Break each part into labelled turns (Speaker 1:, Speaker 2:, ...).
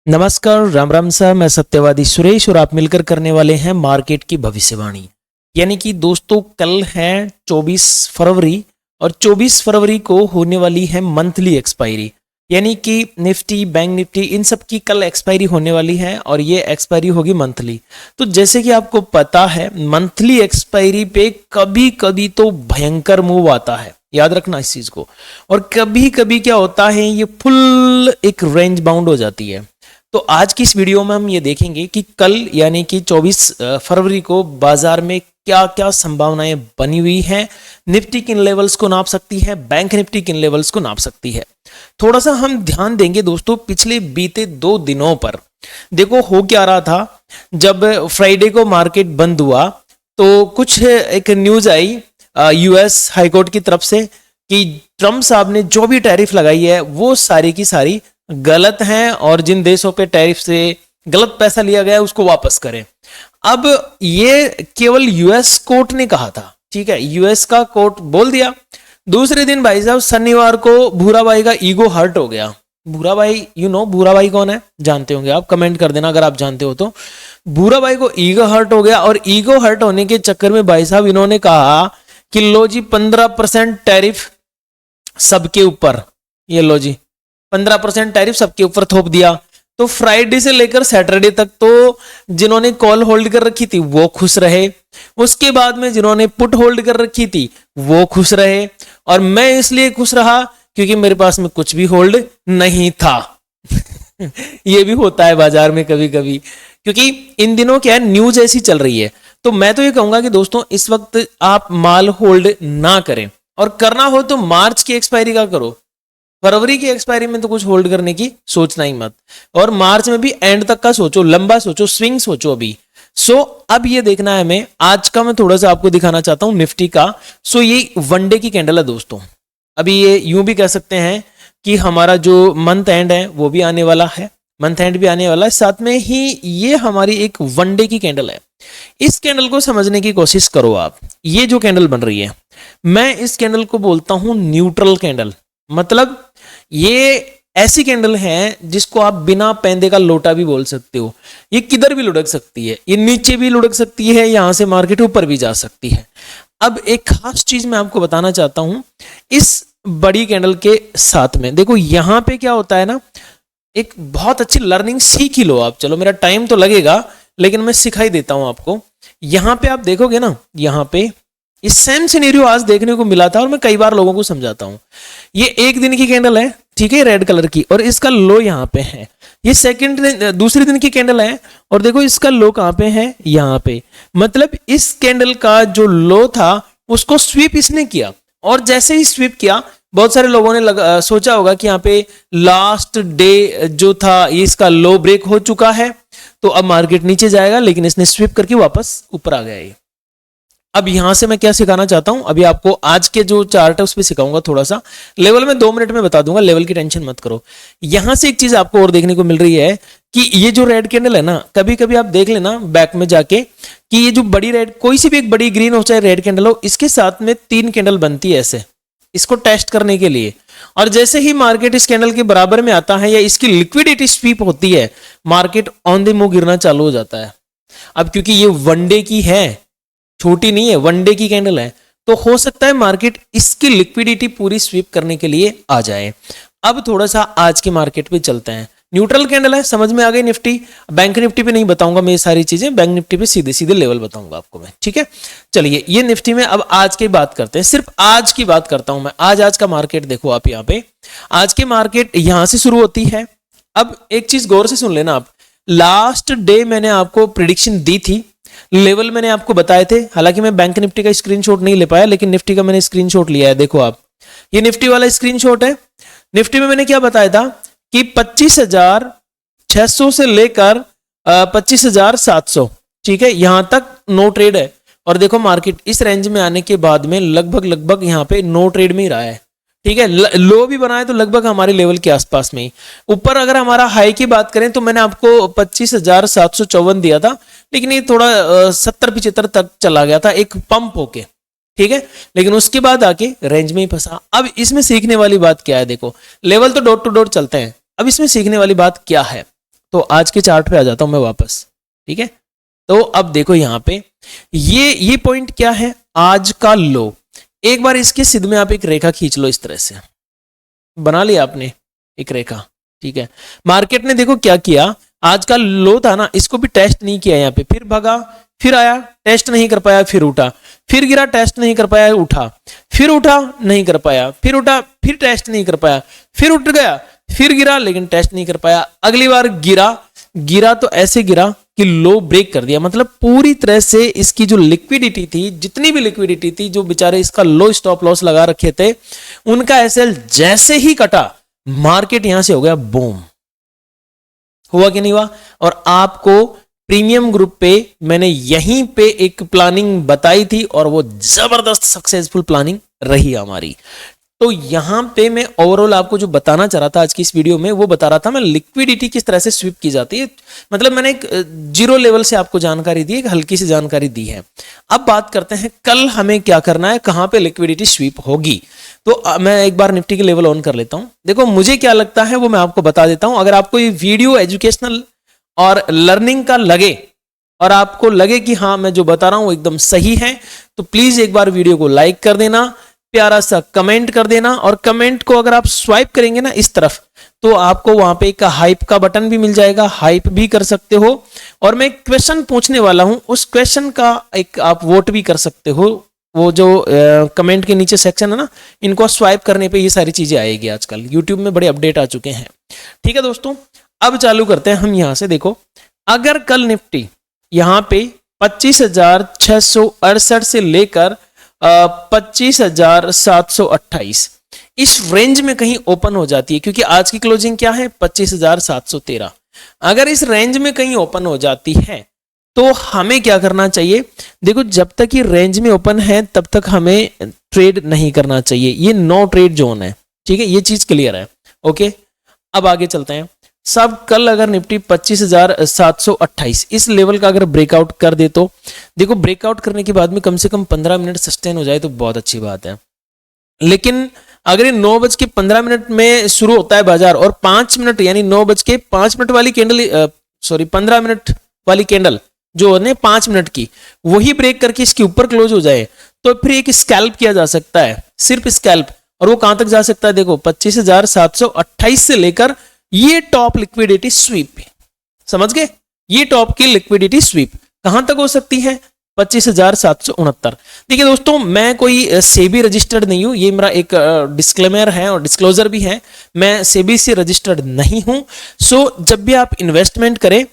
Speaker 1: नमस्कार, राम राम सा। मैं सत्यवादी सुरेश और आप मिलकर करने वाले हैं मार्केट की भविष्यवाणी। यानी कि दोस्तों कल है 24 फरवरी और 24 फरवरी को होने वाली है मंथली एक्सपायरी। यानी कि निफ्टी, बैंक निफ्टी, इन सब की कल एक्सपायरी होने वाली है और ये एक्सपायरी होगी मंथली। तो जैसे कि आपको पता है मंथली एक्सपायरी पे कभी कभी तो भयंकर मूव आता है, याद रखना इस चीज को। और कभी कभी क्या होता है, ये फुल एक रेंज बाउंड हो जाती है। तो आज की इस वीडियो में हम ये देखेंगे कि कल यानी कि 24 फरवरी को बाजार में क्या क्या संभावनाएं बनी हुई हैं। निफ्टी किन लेवल्स को नाप सकती है, बैंक निफ्टी किन लेवल्स को नाप सकती है। थोड़ा सा हम ध्यान देंगे दोस्तों पिछले बीते 2 दिनों पर। देखो हो क्या रहा था, जब फ्राइडे को मार्केट बंद हुआ तो कुछ एक न्यूज आई यूएस हाईकोर्ट की तरफ से कि ट्रम्प साहब ने जो भी टैरिफ लगाई है वो सारी की सारी गलत हैं और जिन देशों पे टैरिफ से गलत पैसा लिया गया है उसको वापस करें। अब ये केवल यूएस कोर्ट ने कहा था, ठीक है, यूएस का कोर्ट बोल दिया। दूसरे दिन भाई साहब शनिवार को भूरा भाई का ईगो हर्ट हो गया। भूरा भाई भूरा भाई कौन है, जानते होंगे आप, कमेंट कर देना अगर आप जानते हो तो। भूरा भाई को ईगो हर्ट हो गया और ईगो हर्ट होने के चक्कर में भाई साहब इन्होंने कहा कि लो जी 15% टैरिफ सबके ऊपर, ये लो जी 15% टैरिफ सबके ऊपर थोप दिया। तो फ्राइडे से लेकर सैटरडे तक तो जिन्होंने कॉल होल्ड कर रखी थी वो खुश रहे, उसके बाद में जिन्होंने पुट होल्ड कर रखी थी वो खुश रहे, और मैं इसलिए खुश रहा क्योंकि मेरे पास में कुछ भी होल्ड नहीं था। ये भी होता है बाजार में कभी कभी, क्योंकि इन दिनों क्या है, न्यूज ऐसी चल रही है। तो मैं तो ये कहूंगा कि दोस्तों इस वक्त आप माल होल्ड ना करें, और करना हो तो मार्च की एक्सपायरी का करो। फरवरी की एक्सपायरी में तो कुछ होल्ड करने की सोचना ही मत, और मार्च में भी एंड तक का सोचो, लंबा सोचो, स्विंग सोचो अभी। अब ये देखना है हमें। आज का मैं थोड़ा सा आपको दिखाना चाहता हूं निफ्टी का। ये वनडे की कैंडल है दोस्तों। अभी ये यूं भी कह सकते हैं कि हमारा जो मंथ एंड है वो भी आने वाला है, मंथ एंड भी आने वाला है, साथ में ही ये हमारी एक वनडे की कैंडल है। इस कैंडल को समझने की कोशिश करो आप। ये जो कैंडल बन रही है, मैं इस कैंडल को बोलता हूं न्यूट्रल कैंडल। मतलब ये ऐसी कैंडल है जिसको आप बिना पैंदे का लोटा भी बोल सकते हो। ये किधर भी लुढ़क सकती है, ये नीचे भी लुढ़क सकती है, यहां से मार्केट ऊपर भी जा सकती है। अब एक खास चीज मैं आपको बताना चाहता हूं इस बड़ी कैंडल के साथ में। देखो यहां पे क्या होता है ना, एक बहुत अच्छी लर्निंग सीख ही लो आप। चलो मेरा टाइम तो लगेगा लेकिन मैं सिखाई देता हूं आपको। यहां पे आप देखोगे ना, यहां पे इस सेम सिनेरियो आज देखने को मिला था और मैं कई बार लोगों को समझाता हूं। ये एक दिन की कैंडल है, ठीक है, रेड कलर की, और इसका लो यहां पे है। ये दूसरे दिन की कैंडल है और देखो इसका लो कहां पे है, यहां पे। मतलब इस कैंडल का जो लो था उसको स्वीप इसने किया, और जैसे ही स्वीप किया बहुत सारे लोगों ने सोचा होगा कि यहाँ पे लास्ट डे जो था ये इसका लो ब्रेक हो चुका है तो अब मार्केट नीचे जाएगा, लेकिन इसने स्वीप करके वापस ऊपर आ गया ये। अब यहां से मैं क्या सिखाना चाहता हूं, अभी आपको आज के जो चार्ट है उस पर सिखाऊंगा थोड़ा सा। लेवल में 2 मिनट में बता दूंगा, लेवल की टेंशन मत करो। यहां से एक चीज आपको और देखने को मिल रही है कि ये जो रेड कैंडल है ना, कभी कभी आप देख लेना बैक में जाके कि ये जो बड़ी रेड, कोई सी भी एक बड़ी ग्रीन हो चाहे रेड कैंडल हो, इसके साथ में 3 कैंडल बनती है ऐसे, इसको टेस्ट करने के लिए। और जैसे ही मार्केट इस कैंडल के बराबर में आता है या इसकी लिक्विडिटी स्वीप होती है, मार्केट ऑन द मूव गिरना चालू हो जाता है। अब क्योंकि ये वनडे की है, छोटी नहीं है, वनडे की कैंडल है, तो हो सकता है मार्केट इसकी लिक्विडिटी पूरी स्वीप करने के लिए आ जाए। अब थोड़ा सा आज के मार्केट पे चलते हैं। न्यूट्रल कैंडल है, समझ में आ गई निफ्टी। बैंक निफ्टी पे नहीं बताऊंगा मैं ये सारी चीजें, बैंक निफ्टी पे सीधे सीधे लेवल बताऊंगा आपको मैं, ठीक है। चलिए ये निफ्टी में अब आज की बात करते हैं, सिर्फ आज की बात करता हूं मैं। आज का मार्केट देखो आप, यहाँ पे आज के मार्केट यहां से शुरू होती है। अब एक चीज गौर से सुन लेना आप, लास्ट डे मैंने आपको प्रिडिक्शन दी थी, लेवल मैंने आपको बताए थे। हालांकि मैं बैंक निफ्टी का स्क्रीनशॉट नहीं ले पाया, लेकिन निफ्टी का मैंने स्क्रीनशॉट लिया है। देखो आप, ये निफ्टी वाला स्क्रीनशॉट है। निफ्टी में मैंने क्या बताया था कि 25,600 से लेकर 25,700, ठीक है, यहां तक नो ट्रेड है। और देखो मार्केट इस रेंज में आने के बाद में लगभग यहां पे नो ट्रेड में ही रहा है, ठीक है। लो भी बनाए तो लगभग हमारे लेवल के आसपास में ही। ऊपर अगर हमारा हाई की बात करें तो मैंने आपको 25,754 दिया था, लेकिन ये थोड़ा 70-75 तक चला गया था एक पंप होके, ठीक है, लेकिन उसके बाद आके रेंज में ही फंसा। अब इसमें सीखने वाली बात क्या है, देखो लेवल तो डॉट टू डॉट चलते हैं, अब इसमें सीखने वाली बात क्या है। तो आज के चार्ट पे आ जाता हूं मैं वापस, ठीक है। तो अब देखो यहां पे ये पॉइंट क्या है, आज का लो। एक बार इसके सिद्ध में आप एक रेखा खींच लो, इस तरह से बना लिया आपने एक रेखा, ठीक है। मार्केट ने देखो क्या किया, आज का लो था ना, इसको भी टेस्ट नहीं किया, यहाँ पे फिर भागा, फिर आया, टेस्ट नहीं कर पाया, फिर उठा, फिर गिरा, टेस्ट नहीं कर पाया, उठा, फिर उठा, नहीं कर पाया, फिर उठा, फिर टेस्ट नहीं कर पाया, फिर उठ गया, फिर गिरा, लेकिन टेस्ट नहीं कर पाया, अगली बार गिरा तो ऐसे गिरा कि लो ब्रेक कर दिया। मतलब पूरी तरह से इसकी जो लिक्विडिटी थी, जितनी भी लिक्विडिटी थी, जो बेचारे इसका लो स्टॉप लॉस लगा रखे थे, उनका एसएल जैसे ही कटा, मार्केट यहां से हो गया बूम। हुआ कि नहीं हुआ? और आपको प्रीमियम ग्रुप पे मैंने यहीं पे एक प्लानिंग बताई थी और वो जबरदस्त सक्सेसफुल प्लानिंग रही हमारी। तो यहां पे मैं ओवरऑल आपको जो बताना चाह रहा था आज की इस वीडियो में, वो बता रहा था मैं लिक्विडिटी किस तरह से स्वीप की जाती है। मतलब मैंने एक जीरो लेवल से आपको जानकारी दी, एक हल्की सी जानकारी दी है। अब बात करते हैं कल हमें क्या करना है, कहां पे लिक्विडिटी स्वीप होगी। तो मैं एक बार निफ्टी के लेवल ऑन कर लेता हूं। देखो मुझे क्या लगता है वो मैं आपको बता देता हूं। अगर आपको ये वीडियो एजुकेशनल और लर्निंग का लगे और आपको लगे कि हाँ मैं जो बता रहा हूं वो एकदम सही है, तो प्लीज एक बार वीडियो को लाइक कर देना, प्यारा सा कमेंट कर देना, और कमेंट को अगर आप स्वाइप करेंगे ना इस तरफ, तो आपको वहां पे एक हाइप का बटन भी मिल जाएगा, हाइप भी कर सकते हो। और मैं क्वेश्चन पूछने वाला हूं, उस क्वेश्चन का एक आप वोट भी कर सकते हो। वो जो कमेंट के नीचे सेक्शन है ना, इनको स्वाइप करने पे ये सारी चीजें आएगी। आजकल यूट्यूब में बड़े अपडेट आ चुके हैं। ठीक है दोस्तों, अब चालू करते हैं हम यहां से। देखो अगर कल निफ्टी यहां पे 25,668 से लेकर 25,728 इस रेंज में कहीं ओपन हो जाती है, क्योंकि आज की क्लोजिंग क्या है 25,713। अगर इस रेंज में कहीं ओपन हो जाती है तो हमें क्या करना चाहिए? देखो जब तक ये रेंज में ओपन है तब तक हमें ट्रेड नहीं करना चाहिए। ये नो ट्रेड जोन है, ठीक है, ये चीज क्लियर है। ओके, अब आगे चलते हैं। सब कल अगर निफ्टी 25,728 इस लेवल का अगर ब्रेकआउट कर दे, तो देखो ब्रेकआउट करने के बाद में कम से कम 15 मिनट सस्टेन हो जाए तो बहुत अच्छी बात है। लेकिन अगर ये 9:15 में शुरू होता है बाजार और 5 मिनट यानी 9:05 वाली कैंडल, 15 मिनट वाली कैंडल जो है 5 मिनट की, वही ब्रेक करके इसके ऊपर क्लोज हो जाए, तो फिर एक स्कैल्प किया जा सकता है, सिर्फ स्कैल्प। और वो कहां तक जा सकता है? देखो 25,728 से लेकर ये टॉप लिक्विडिटी स्वीप, समझ गए? ये टॉप की लिक्विडिटी स्वीप कहां तक हो सकती है? 25,769। देखिए दोस्तों, मैं कोई सेबी रजिस्टर्ड नहीं हूं, ये मेरा एक डिस्क्लेमर है और डिस्क्लोजर भी है, मैं सेबी से रजिस्टर्ड नहीं हूं। सो जब भी आप इन्वेस्टमेंट करें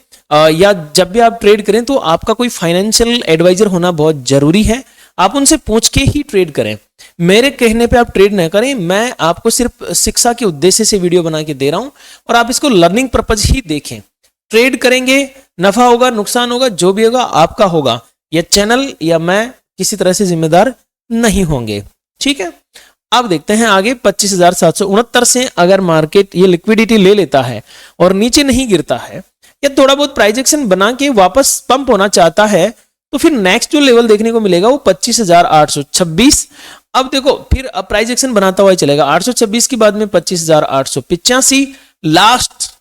Speaker 1: या जब भी आप ट्रेड करें, तो आपका कोई फाइनेंशियल एडवाइजर होना बहुत जरूरी है। आप उनसे पूछ के ही ट्रेड करें, मेरे कहने पे आप ट्रेड न करें। मैं आपको सिर्फ शिक्षा के उद्देश्य से वीडियो बना के दे रहा हूं और आप इसको लर्निंग पर्पज ही देखें। ट्रेड करेंगे, नफा होगा, नुकसान होगा, जो भी होगा आपका होगा। यह चैनल या मैं किसी तरह से जिम्मेदार नहीं होंगे, ठीक है। अब देखते हैं आगे। 25,769 से अगर मार्केट ये लिक्विडिटी ले लेता है और नीचे नहीं गिरता है या थोड़ा बहुत प्राइस एक्शन बना के वापस पंप होना चाहता है, तो फिर नेक्स्ट जो लेवल देखने को मिलेगा वो 25,826। अब देखो फिर प्राइस एक्शन बनाता हुआ चलेगा। 826 के बाद में 25,885। लास्ट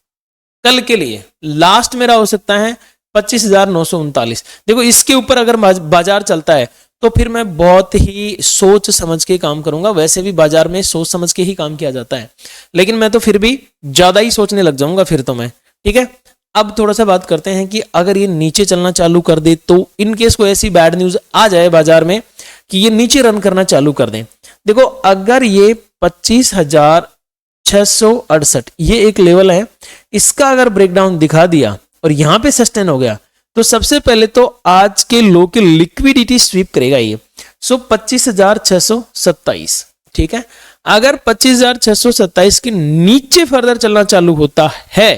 Speaker 1: कल के लिए लास्ट मेरा हो सकता है 25,939। देखो इसके ऊपर अगर बाजार चलता है तो फिर मैं बहुत ही सोच समझ के काम करूंगा। वैसे भी बाजार में सोच समझ के ही काम किया जाता है, लेकिन मैं तो फिर भी ज्यादा ही सोचने लग जाऊंगा फिर तो मैं, ठीक है। अब थोड़ा सा बात करते हैं कि अगर ये नीचे चलना चालू कर दे, तो इन केस कोई ऐसी बैड न्यूज आ जाए बाजार में कि ये नीचे रन करना चालू कर दें। देखो अगर ये 25,668 ये एक लेवल है, इसका अगर ब्रेकडाउन दिखा दिया और यहां पे सस्टेन हो गया, तो सबसे पहले तो आज के लो की लिक्विडिटी स्वीप करेगा ये। सो 25,627, ठीक है। अगर 25,627 के नीचे फर्दर चलना चालू होता है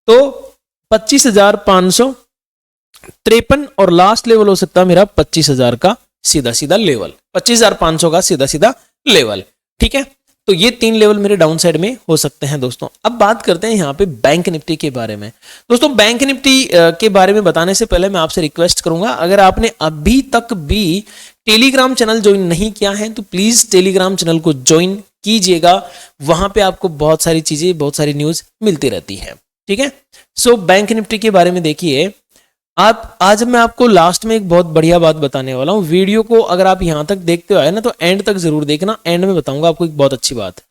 Speaker 1: तो 25,553 और लास्ट लेवल हो सकता है मेरा 25,000 का सीधा सीधा लेवल, 25,500 का सीधा सीधा लेवल, ठीक है। तो ये 3 लेवल मेरे डाउन साइड में हो सकते हैं दोस्तों। अब बात करते हैं यहाँ पे बैंक निफ्टी के बारे में। दोस्तों बैंक निफ्टी के बारे में बताने से पहले मैं आपसे रिक्वेस्ट करूंगा, अगर आपने अभी तक भी टेलीग्राम चैनल ज्वाइन नहीं किया है तो प्लीज टेलीग्राम चैनल को ज्वाइन कीजिएगा। वहां पे आपको बहुत सारी चीजें, बहुत सारी न्यूज मिलती रहती है। ठीक है। सो बैंक निफ्टी के बारे में देखिए, आप आज मैं आपको लास्ट में एक बहुत बढ़िया बात बताने वाला हूं। वीडियो को अगर आप यहां तक देखते हो ना तो एंड तक जरूर देखना, एंड में बताऊंगा आपको एक बहुत अच्छी बात,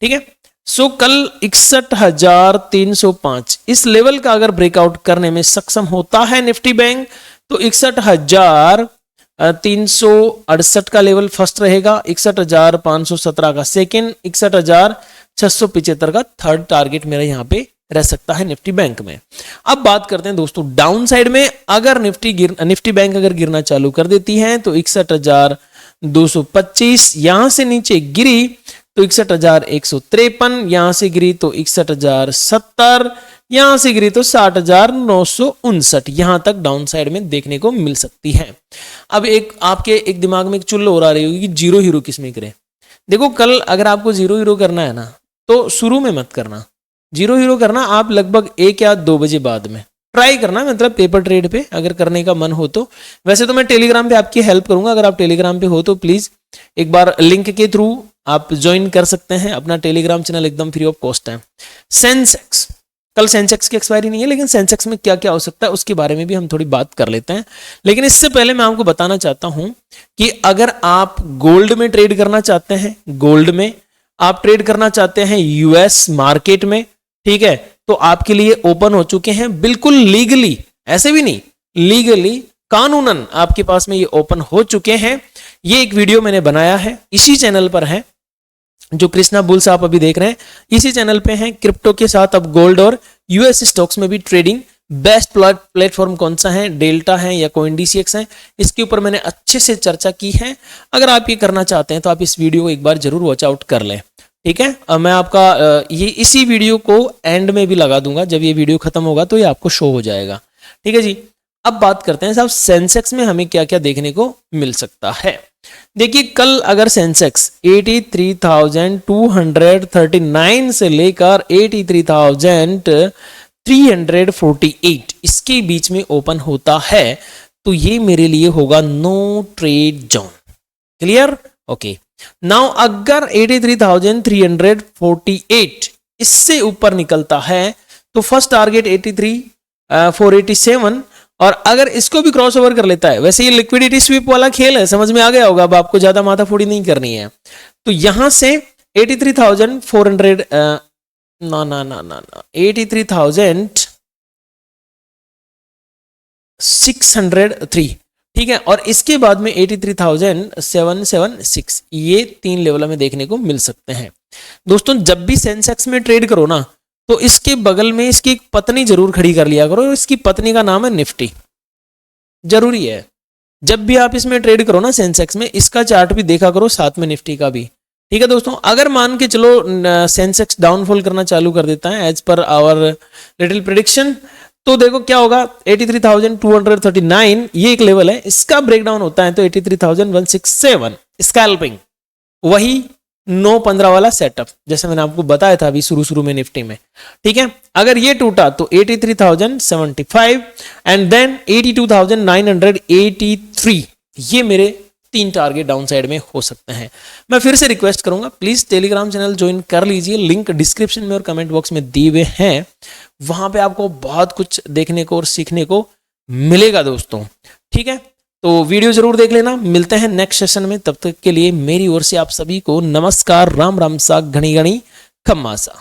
Speaker 1: ठीक है। सो कल 61,305 इस लेवल का अगर ब्रेकआउट करने में सक्षम होता है निफ्टी बैंक तो 61,368 का लेवल फर्स्ट रहेगा, 61,517 का सेकंड, 61,675 का थर्ड टारगेट मेरा यहां पे रह सकता है निफ्टी बैंक में। अब बात करते हैं दोस्तों डाउन साइड में, अगर निफ्टी बैंक अगर गिरना चालू कर देती है तो 61,225, यहां से नीचे गिरी तो 61,153, यहां से गिरी तो 61,070, यहां से गिरी तो 60,959, यहां तक डाउन साइड में देखने को मिल सकती है। अब आपके एक दिमाग में एक चुल्ल हो रही होगी कि जीरो हीरो किसमें करें। देखो कल अगर आपको जीरो हीरो करना है ना तो शुरू में मत करना, जीरो हीरो करना आप लगभग 1 या 2 बजे बाद में ट्राई करना, मतलब पेपर ट्रेड पे अगर करने का मन हो तो। वैसे तो मैं टेलीग्राम पे आपकी हेल्प करूंगा, अगर आप टेलीग्राम पे हो तो प्लीज एक बार लिंक के थ्रू आप ज्वाइन कर सकते हैं, अपना टेलीग्राम चैनल एकदम फ्री ऑफ कॉस्ट है। सेंसेक्स, कल सेंसेक्स की एक्सपायरी नहीं है, लेकिन सेंसेक्स में क्या क्या हो सकता है उसके बारे में भी हम थोड़ी बात कर लेते हैं। लेकिन इससे पहले मैं आपको बताना चाहता हूं कि अगर आप गोल्ड में ट्रेड करना चाहते हैं, गोल्ड में आप ट्रेड करना चाहते हैं यूएस मार्केट में, ठीक है, तो आपके लिए ओपन हो चुके हैं बिल्कुल लीगली, ऐसे भी नहीं, लीगली कानूनन आपके पास में ये ओपन हो चुके हैं। ये एक वीडियो मैंने बनाया है, इसी चैनल पर है, जो कृष्णा बुल्स आप अभी देख रहे हैं इसी चैनल पे हैं। क्रिप्टो के साथ अब गोल्ड और यूएस स्टॉक्स में भी ट्रेडिंग बेस्ट प्लेटफॉर्म कौन सा है, डेल्टा है या कोइनडीसीएक्स है, इसके ऊपर मैंने अच्छे से चर्चा की है। अगर आप ये करना चाहते हैं तो आप इस वीडियो को एक बार जरूर वॉच आउट कर लें, ठीक है। मैं आपका ये इसी वीडियो को एंड में भी लगा दूंगा, जब ये वीडियो खत्म होगा तो ये आपको शो हो जाएगा, ठीक है जी। अब बात करते हैं साहब सेंसेक्स में हमें क्या क्या देखने को मिल सकता है। देखिए कल अगर सेंसेक्स 83,239 से लेकर 83,348 इसके बीच में ओपन होता है तो ये मेरे लिए होगा no trade zone, clear, okay. Now अगर 83,348 इससे ऊपर निकलता है तो फर्स्ट टारगेट 83,487, और अगर इसको भी क्रॉस ओवर कर लेता है, वैसे ये लिक्विडिटी स्वीप वाला खेल है, समझ में आ गया होगा, अब आपको ज्यादा माथाफोड़ी नहीं करनी है। तो यहां से 83,400 83,603, ठीक है, और इसके बाद में 83,776, ये 3 लेवल में देखने को मिल सकते हैं। दोस्तों जब भी सेंसेक्स में ट्रेड करो ना तो इसके बगल में इसकी एक पत्नी जरूर खड़ी कर लिया करो, इसकी पत्नी का नाम है निफ्टी, जरूरी है। जब भी आप इसमें ट्रेड करो ना सेंसेक्स में, इसका चार्ट भी देखा करो साथ में निफ्टी का भी, ठीक है दोस्तों। अगर मान के चलो सेंसेक्स डाउनफॉल करना चालू कर देता है as per hour little prediction, तो देखो क्या होगा, 83,239 ये एक लेवल है, इसका ब्रेकडाउन होता है तो 83,167 स्कैल्पिंग, वही 9-15 वाला सेटअप जैसे मैंने आपको बताया था अभी शुरू में निफ्टी में, ठीक है। अगर ये टूटा तो 83,075 एंड देन 82,983, ये मेरे 3 टारगेट डाउन साइड में हो सकते हैं। मैं फिर से रिक्वेस्ट करूंगा प्लीज टेलीग्राम चैनल ज्वाइन कर लीजिए, लिंक डिस्क्रिप्शन में और कमेंट बॉक्स में दिए हुए हैं, वहां पे आपको बहुत कुछ देखने को और सीखने को मिलेगा दोस्तों, ठीक है। तो वीडियो जरूर देख लेना, मिलते हैं नेक्स्ट सेशन में, तब तक के लिए मेरी ओर से आप सभी को नमस्कार, राम राम सा, घनी घनी खम्मा सा।